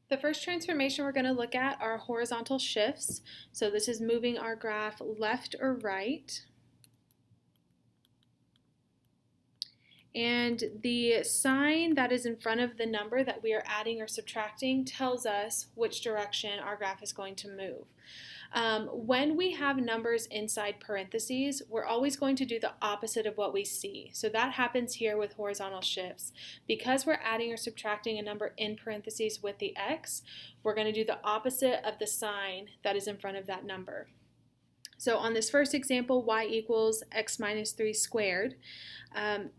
The first transformation we're going to look at are horizontal shifts. So this is moving our graph left or right. And the sign that is in front of the number that we are adding or subtracting tells us which direction our graph is going to move. When we have numbers inside parentheses, we're always going to do the opposite of what we see. So that happens here with horizontal shifts. Because we're adding or subtracting a number in parentheses with the x, we're going to do the opposite of the sign that is in front of that number. So on this first example, y equals x minus 3 squared.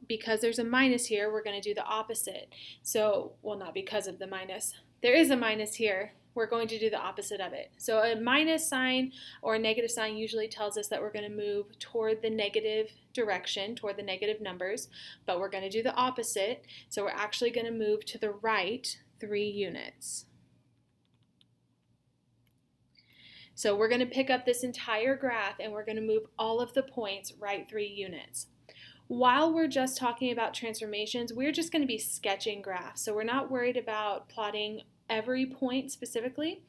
Because there's a minus here, we're going to do the opposite. So, well, not because of the minus. There is a minus here. We're going to do the opposite of it. So a minus sign or a negative sign usually tells us that we're going to move toward the negative direction, toward the negative numbers, but we're going to do the opposite. So we're actually going to move to the right 3 units. So we're going to pick up this entire graph and we're going to move all of the points right 3 units. While we're just talking about transformations, we're just going to be sketching graphs. So we're not worried about plotting every point specifically.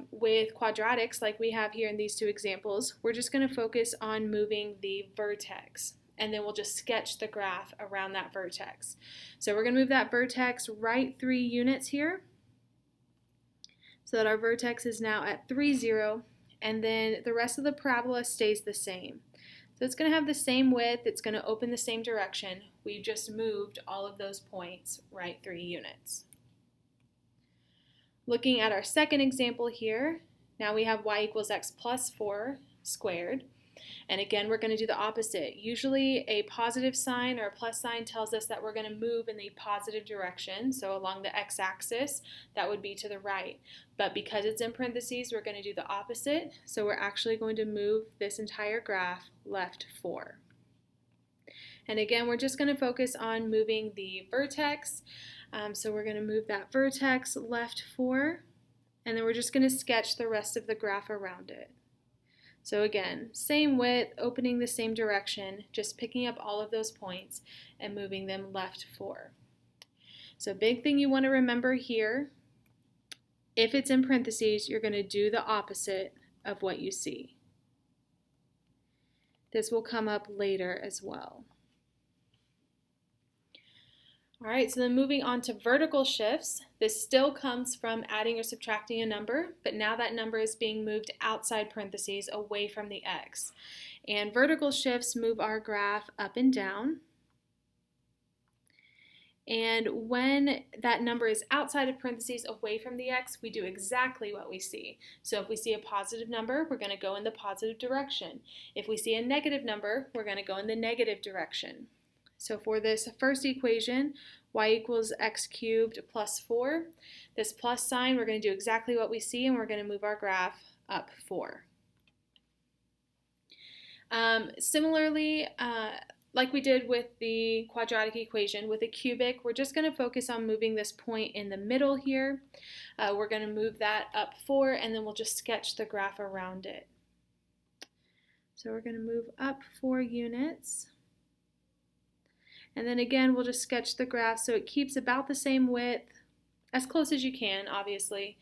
With quadratics, like we have here in these two examples, we're just going to focus on moving the vertex. And then we'll just sketch the graph around that vertex. So we're going to move that vertex right 3 units here, so that our vertex is now at 3, 0, and then the rest of the parabola stays the same. So it's going to have the same width, it's going to open the same direction. We just moved all of those points right 3 units. Looking at our second example here, now we have y equals x plus 4 squared. And again, we're going to do the opposite. Usually a positive sign or a plus sign tells us that we're going to move in the positive direction. So along the x-axis, that would be to the right. But because it's in parentheses, we're going to do the opposite. So we're actually going to move this entire graph left 4. And again, we're just going to focus on moving the vertex. So we're going to move that vertex left 4. And then we're just going to sketch the rest of the graph around it. So again, same width, opening the same direction, just picking up all of those points and moving them left 4. So big thing you want to remember here, if it's in parentheses, you're going to do the opposite of what you see. This will come up later as well. All right, so then moving on to vertical shifts, this still comes from adding or subtracting a number, but now that number is being moved outside parentheses away from the x. And vertical shifts move our graph up and down. And when that number is outside of parentheses away from the x, we do exactly what we see. So if we see a positive number, we're going to go in the positive direction. If we see a negative number, we're going to go in the negative direction. So for this first equation, y equals x cubed plus 4, this plus sign, we're going to do exactly what we see, and we're going to move our graph up 4. Similarly, like we did with the quadratic equation, with a cubic, we're just going to focus on moving this point in the middle here. We're going to move that up 4, and then we'll just sketch the graph around it. So we're going to move up 4 units. And then again, we'll just sketch the graph so it keeps about the same width, as close as you can, obviously,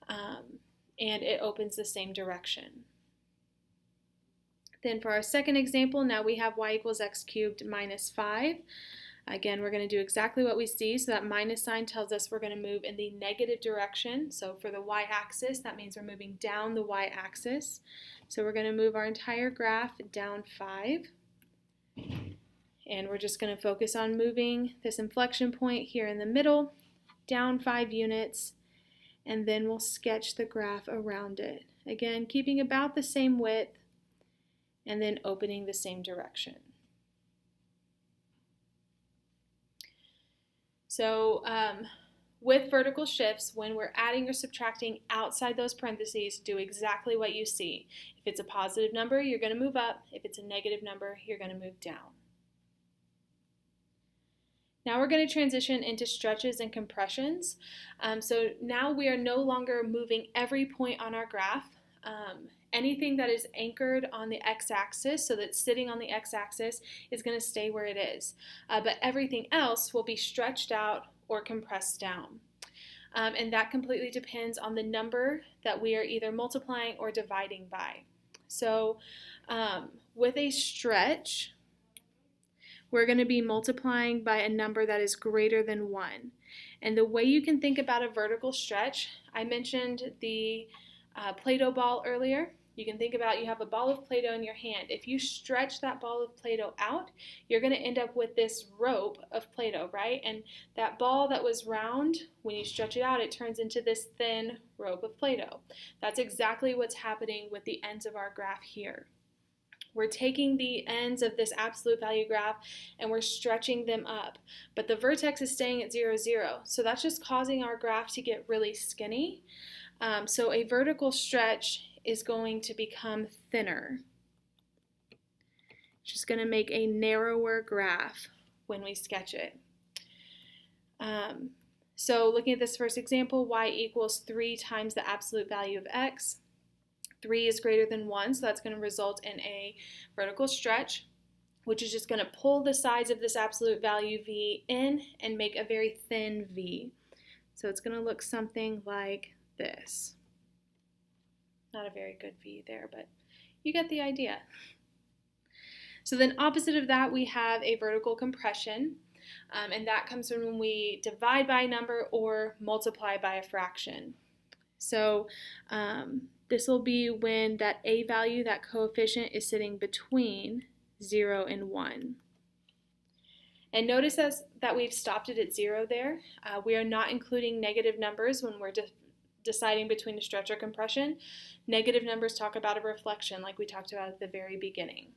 and it opens the same direction. Then for our second example, now we have y equals x cubed minus 5. Again, we're going to do exactly what we see, so that minus sign tells us we're going to move in the negative direction. So for the y-axis, that means we're moving down the y-axis. So we're going to move our entire graph down 5. And we're just going to focus on moving this inflection point here in the middle, down 5 units, and then we'll sketch the graph around it. Again, keeping about the same width, and then opening the same direction. So with vertical shifts, when we're adding or subtracting outside those parentheses, do exactly what you see. If it's a positive number, you're going to move up. If it's a negative number, you're going to move down. Now we're going to transition into stretches and compressions. So now we are no longer moving every point on our graph. Anything that is anchored on the x-axis, so that's sitting on the x-axis, is going to stay where it is. But everything else will be stretched out or compressed down. And that completely depends on the number that we are either multiplying or dividing by. So with a stretch, we're going to be multiplying by a number that is greater than 1. And the way you can think about a vertical stretch, I mentioned the Play-Doh ball earlier. You can think about you have a ball of Play-Doh in your hand. If you stretch that ball of Play-Doh out, you're going to end up with this rope of Play-Doh, right? And that ball that was round, when you stretch it out, it turns into this thin rope of Play-Doh. That's exactly what's happening with the ends of our graph here. We're taking the ends of this absolute value graph and we're stretching them up. But the vertex is staying at 0, 0. So that's just causing our graph to get really skinny. So a vertical stretch is going to become thinner. It's just going to make a narrower graph when we sketch it. So looking at this first example, y equals 3 times the absolute value of x. 3 is greater than 1, so that's going to result in a vertical stretch, which is just going to pull the sides of this absolute value v in and make a very thin v. So it's going to look something like this. Not a very good v there, but you get the idea. So then opposite of that, we have a vertical compression, and that comes from when we divide by a number or multiply by a fraction. So this will be when that a value, that coefficient, is sitting between 0 and 1. And notice that we've stopped it at 0 there. We are not including negative numbers when we're deciding between a stretch or compression. Negative numbers talk about a reflection like we talked about at the very beginning.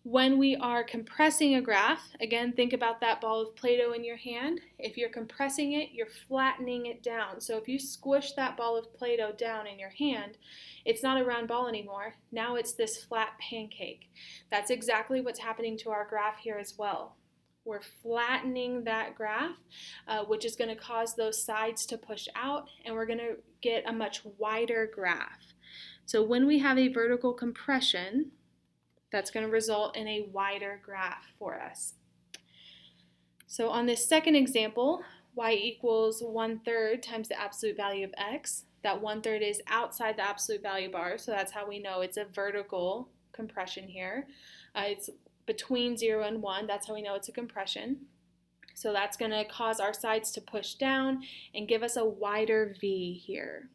When we are compressing a graph, again, think about that ball of Play-Doh in your hand. If you're compressing it, you're flattening it down. So if you squish that ball of Play-Doh down in your hand, it's not a round ball anymore. Now it's this flat pancake. That's exactly what's happening to our graph here as well. We're flattening that graph, which is going to cause those sides to push out, and we're going to get a much wider graph. So when we have a vertical compression, that's going to result in a wider graph for us. So on this second example, y equals 1/3 times the absolute value of x. That 1/3 is outside the absolute value bar, so that's how we know it's a vertical compression here. It's between 0 and 1, that's how we know it's a compression. So that's going to cause our sides to push down and give us a wider v here.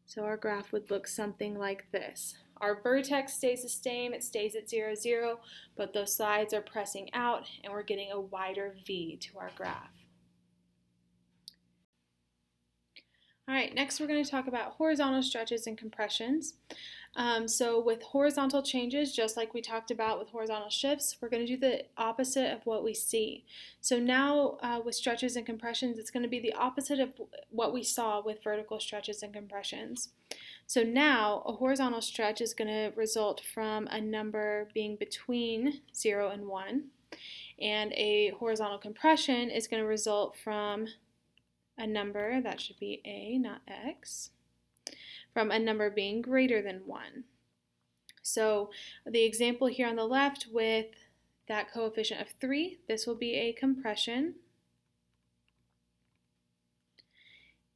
So our graph would look something like this. Our vertex stays the same, it stays at 0, 0, but those sides are pressing out and we're getting a wider V to our graph. All right, next we're going to talk about horizontal stretches and compressions. So with horizontal changes, just like we talked about with horizontal shifts, we're going to do the opposite of what we see. So now with stretches and compressions, it's going to be the opposite of what we saw with vertical stretches and compressions. So now a horizontal stretch is going to result from a number being between 0 and 1, and a horizontal compression is going to result from a number, that should be a, not x, from a number being greater than 1. So the example here on the left with that coefficient of 3, this will be a compression.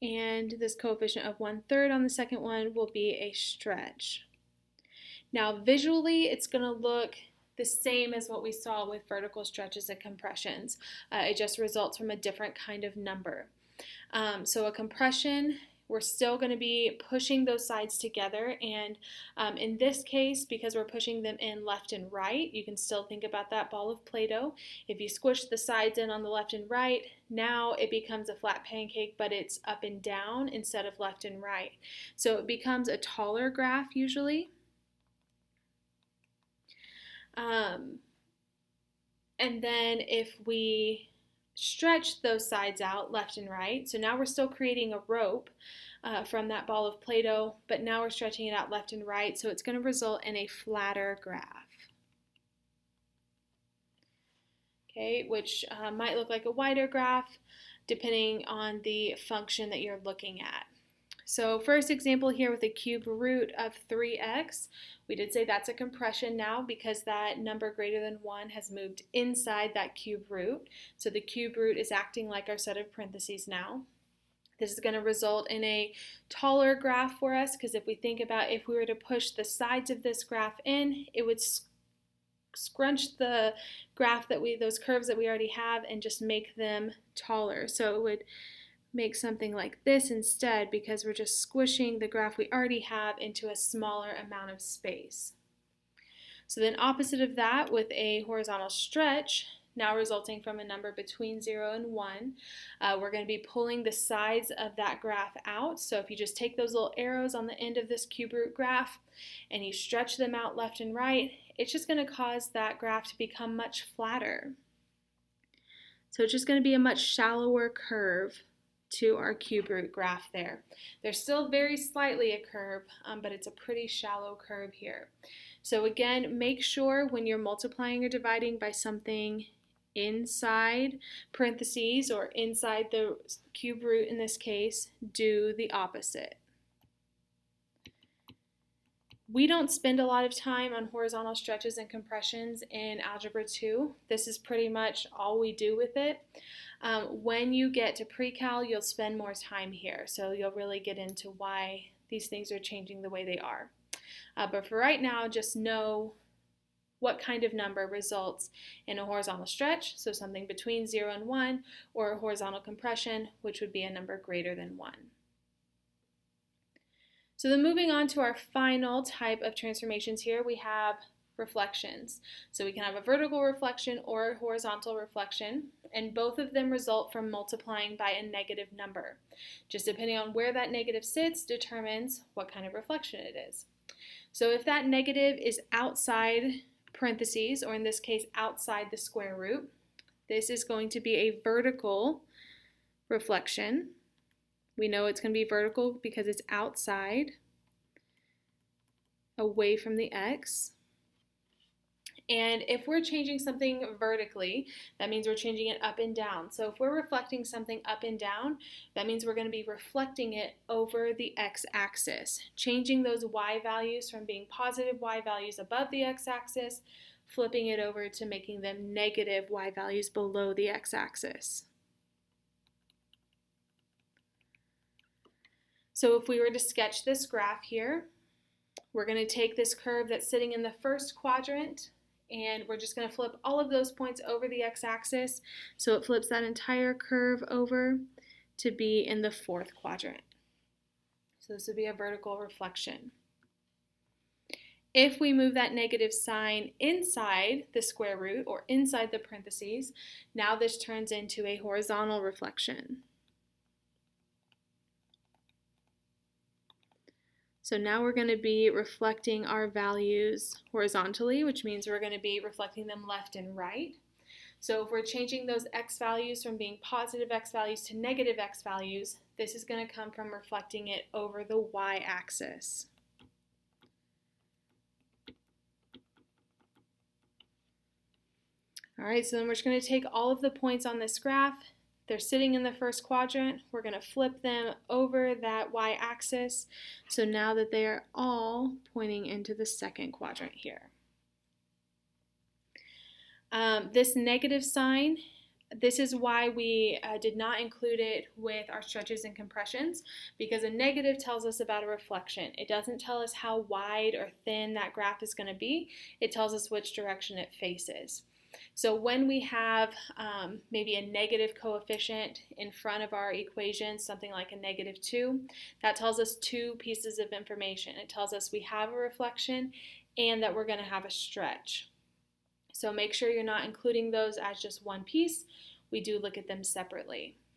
And this coefficient of 1/3 on the second one will be a stretch. Now visually it's going to look the same as what we saw with vertical stretches and compressions. It just results from a different kind of number. So a compression, we're still going to be pushing those sides together, and in this case, because we're pushing them in left and right, you can still think about that ball of Play-Doh. If you squish the sides in on the left and right, now it becomes a flat pancake, but it's up and down instead of left and right. So it becomes a taller graph usually. And then if we stretch those sides out left and right, so now we're still creating a rope from that ball of Play-Doh, but now we're stretching it out left and right, so it's going to result in a flatter graph. Okay, which might look like a wider graph depending on the function that you're looking at. So first example here with a cube root of 3x, we did say that's a compression now because that number greater than 1 has moved inside that cube root. So the cube root is acting like our set of parentheses now. This is going to result in a taller graph for us because if we think about if we were to push the sides of this graph in, it would scrunch the graph those curves that we already have and just make them taller. So it would make something like this instead because we're just squishing the graph we already have into a smaller amount of space. So then opposite of that with a horizontal stretch, now resulting from a number between 0 and 1, we're going to be pulling the sides of that graph out. So if you just take those little arrows on the end of this cube root graph and you stretch them out left and right, it's just going to cause that graph to become much flatter. So it's just going to be a much shallower curve to our cube root graph there. There's still very slightly a curve, but it's a pretty shallow curve here. So again, make sure when you're multiplying or dividing by something inside parentheses or inside the cube root in this case, do the opposite. We don't spend a lot of time on horizontal stretches and compressions in Algebra 2. This is pretty much all we do with it. When you get to pre-cal, you'll spend more time here, so you'll really get into why these things are changing the way they are. But for right now, just know what kind of number results in a horizontal stretch, so something between 0 and 1, or a horizontal compression, which would be a number greater than 1. So then moving on to our final type of transformations here, we have reflections. So we can have a vertical reflection or a horizontal reflection, and both of them result from multiplying by a negative number. Just depending on where that negative sits determines what kind of reflection it is. So if that negative is outside parentheses, or in this case outside the square root, this is going to be a vertical reflection. We know it's going to be vertical because it's outside, away from the x. And if we're changing something vertically, that means we're changing it up and down. So if we're reflecting something up and down, that means we're going to be reflecting it over the x-axis, changing those y values from being positive y values above the x-axis, flipping it over to making them negative y values below the x-axis. So if we were to sketch this graph here, we're going to take this curve that's sitting in the first quadrant and we're just going to flip all of those points over the x-axis, so it flips that entire curve over to be in the fourth quadrant. So this would be a vertical reflection. If we move that negative sign inside the square root or inside the parentheses, now this turns into a horizontal reflection. So now we're going to be reflecting our values horizontally, which means we're going to be reflecting them left and right. So if we're changing those x values from being positive x values to negative x values, this is going to come from reflecting it over the y-axis. All right, so then we're just going to take all of the points on this graph. They're sitting in the first quadrant. We're going to flip them over that y-axis. So now that they are all pointing into the second quadrant here. This negative sign, this is why we did not include it with our stretches and compressions, because a negative tells us about a reflection. It doesn't tell us how wide or thin that graph is going to be. It tells us which direction it faces. So when we have maybe a negative coefficient in front of our equation, something like a -2, that tells us two pieces of information. It tells us we have a reflection and that we're going to have a stretch. So make sure you're not including those as just one piece. We do look at them separately.